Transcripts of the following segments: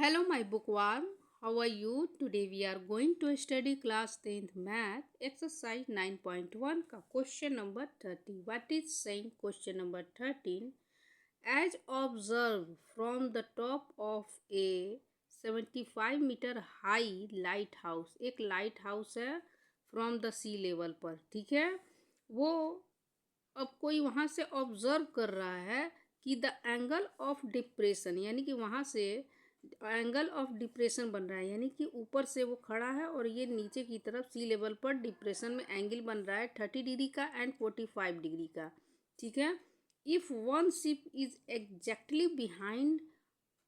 Hello, my bookworm. How are you? Today we are going to study class 10th math exercise 9.1 का question number 30. What is saying question number 13? As observed from the top of a 75 meter high lighthouse, एक lighthouse है from the sea level पर, ठीक है। वो अब कोई वहाँ से ऑब्जर्व कर रहा है कि द एंगल ऑफ डिप्रेशन, यानी कि वहाँ से एंगल ऑफ डिप्रेशन बन रहा है, यानी कि ऊपर से वो खड़ा है और ये नीचे की तरफ सी लेवल पर डिप्रेशन में एंगल बन रहा है 30 डिग्री का एंड 45 डिग्री का, ठीक है। If one ship is exactly behind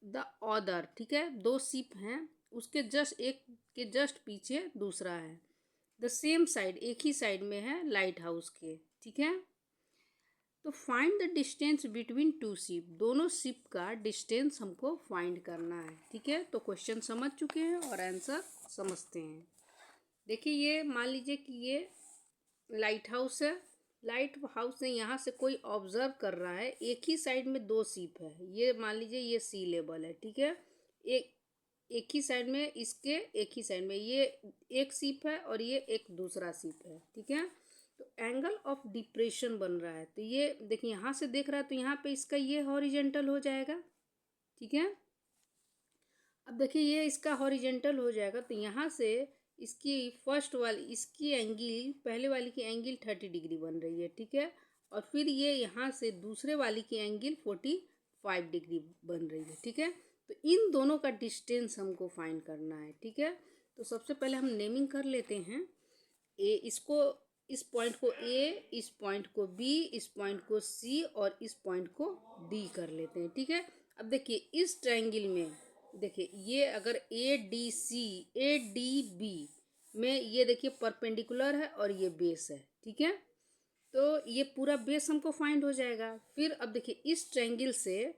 the other, ठीक है, दो शिप हैं, उसके जस्ट एक के जस्ट पीछे दूसरा है, द सेम साइड, एक ही साइड में है लाइट हाउस के, ठीक है। तो find the distance between two ship, दोनों शिप का डिस्टेंस हमको फाइंड करना है, ठीक है। तो क्वेश्चन समझ चुके हैं और आंसर समझते हैं। देखिए, ये मान लीजिए कि ये लाइट हाउस है। लाइट हाउस से यहाँ से कोई ऑब्जर्व कर रहा है, एक ही साइड में दो शिप है, ये मान लीजिए ये सी लेवल है, ठीक है। एक ही साइड में, इसके एक ही साइड में ये एक शिप है और ये एक दूसरा शिप है, ठीक है। तो एंगल ऑफ डिप्रेशन बन रहा है, तो ये देखिए यहाँ से देख रहा है तो यहाँ पे इसका ये हॉरिजेंटल हो जाएगा, ठीक है। अब देखिए ये इसका हॉरिजेंटल हो जाएगा, तो यहाँ से इसकी फर्स्ट वाली, इसकी एंगल, पहले वाली की एंगल 30 डिग्री बन रही है, ठीक है। और फिर ये यहाँ से दूसरे वाली की एंगल 45 डिग्री बन रही है, ठीक है। तो इन दोनों का डिस्टेंस हमको फाइंड करना है, ठीक है। तो सबसे पहले हम नेमिंग कर लेते हैं। इसको, इस पॉइंट को ए, इस पॉइंट को बी, इस पॉइंट को सी और इस पॉइंट को डी कर लेते हैं, ठीक है। अब देखिए इस ट्रायंगल में, देखिए ये अगर A D C, A D B में ये देखिए परपेंडिकुलर है और ये बेस है, ठीक है। तो ये पूरा बेस हमको फाइंड हो जाएगा। फिर अब देखिए इस ट्रायंगल से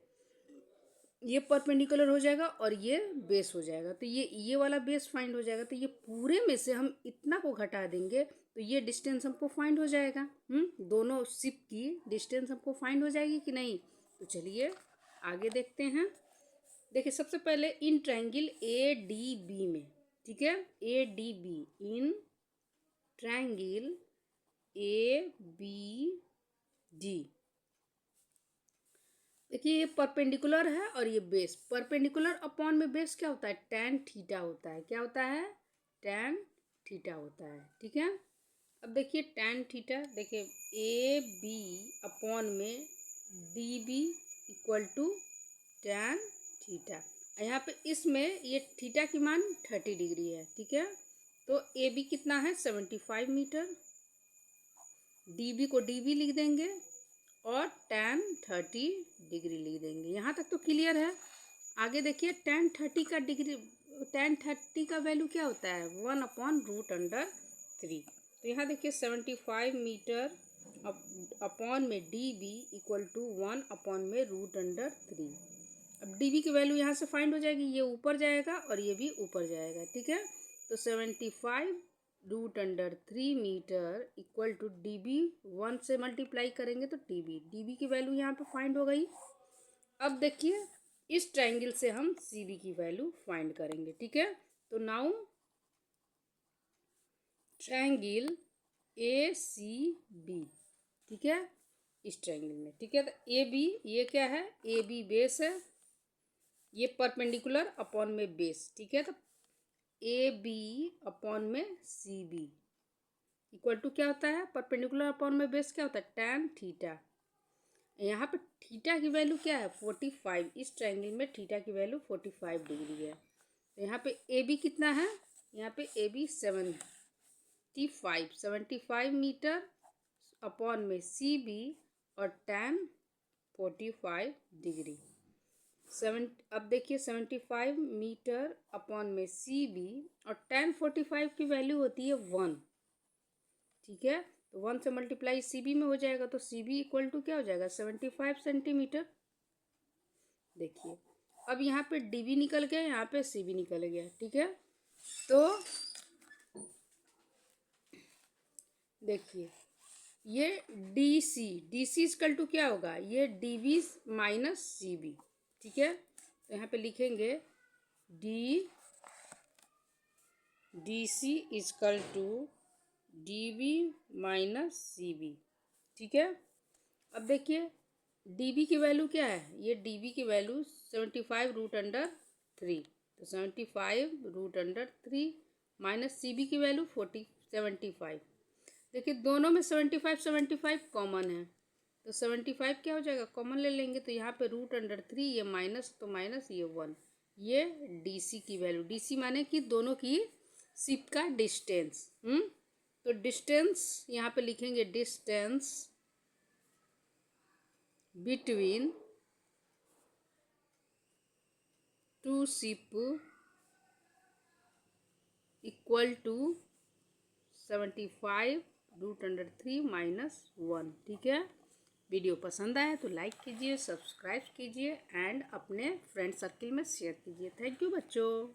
ये परपेंडिकुलर हो जाएगा और ये बेस हो जाएगा, तो ये वाला बेस फाइंड हो जाएगा। तो ये पूरे में से हम इतना को घटा देंगे तो ये डिस्टेंस हमको फाइंड हो जाएगा। दोनों शिप की डिस्टेंस हमको फाइंड हो जाएगी कि नहीं। तो चलिए आगे देखते हैं। देखिए सबसे पहले in triangle A D B में, ठीक है, A D B, in triangle A B D, देखिए ये परपेंडिकुलर है और ये बेस, परपेंडिकुलर अपॉन में बेस क्या होता है, tan थीटा होता है। क्या होता है, tan थीटा होता है, ठीक है। अब देखिए tan थीटा, देखिए ए बी अपॉन में D B equal to tan theta. यहाँ पे इसमें ये थीटा की मान 30 डिग्री है, ठीक है। तो ए बी कितना है 75 मीटर, डी बी को डी बी लिख देंगे और tan 30 डिग्री लिख देंगे। यहाँ तक तो क्लियर है। आगे देखिए tan 30 का डिग्री, tan 30 का वैल्यू क्या होता है 1/√3। तो यहाँ देखिए 75 मीटर अपॉन में डी बी इक्वल टू 1/√3। अब डी बी की वैल्यू यहाँ से फाइंड हो जाएगी, ये ऊपर जाएगा और ये भी ऊपर जाएगा, ठीक है। तो 75√3 metre equal to D B, 1 से मल्टीप्लाई करेंगे तो डी बी की वैल्यू यहाँ पे फाइंड हो गई। अब देखिए इस ट्रायंगल से हम सी बी की वैल्यू फाइंड करेंगे, ठीक है। तो now triangle A C B, ठीक है, इस ट्रायंगल में, ठीक है। तो ए बी, ये क्या है, ए बी बेस है, ये परपेंडिकुलर अपॉन में बेस, ठीक है। तो ए बी अपॉन में सी बी इक्वल टू क्या होता है, परपेंडिकुलर अपॉन में बेस क्या होता है tan थीटा। यहाँ पे थीटा की वैल्यू क्या है 45, इस ट्रायंगल में थीटा की वैल्यू 45 डिग्री है। तो यहाँ पे ए बी कितना है, यहाँ पे ए बी 75 मीटर अपॉन में सी बी और tan 45 डिग्री। अब देखिए 75 मीटर अपॉन में सी बी और tan 45 की वैल्यू होती है 1, ठीक है। तो 1 से मल्टीप्लाई सी बी में हो जाएगा, तो सी बी इक्वल टू क्या हो जाएगा 75 सेंटीमीटर। देखिए अब यहाँ पे डी बी निकल गया, यहाँ पे सी बी निकल गया, ठीक है। तो देखिए ये डी सी इक्वल टू क्या होगा, ये D B minus C B, ठीक है। तो यहाँ पे लिखेंगे D C equal to D B minus C B. ठीक है, अब देखिए डी बी की वैल्यू क्या है, ये डी बी की वैल्यू 75√3, तो 75√3 माइनस सी बी की वैल्यू 75। देखिए दोनों में 75 कॉमन है, तो 75 क्या हो जाएगा, कॉमन ले लेंगे, तो यहाँ पे √3 ये माइनस, तो माइनस ये 1, ये डी सी की वैल्यू, डी सी माने कि दोनों की शिप का डिस्टेंस। तो डिस्टेंस यहाँ पे लिखेंगे, distance between two ship equal to 75√3 minus 1। ठीक है, वीडियो पसंद आया तो लाइक कीजिए, सब्सक्राइब कीजिए एंड अपने फ्रेंड सर्किल में शेयर कीजिए। थैंक यू बच्चों।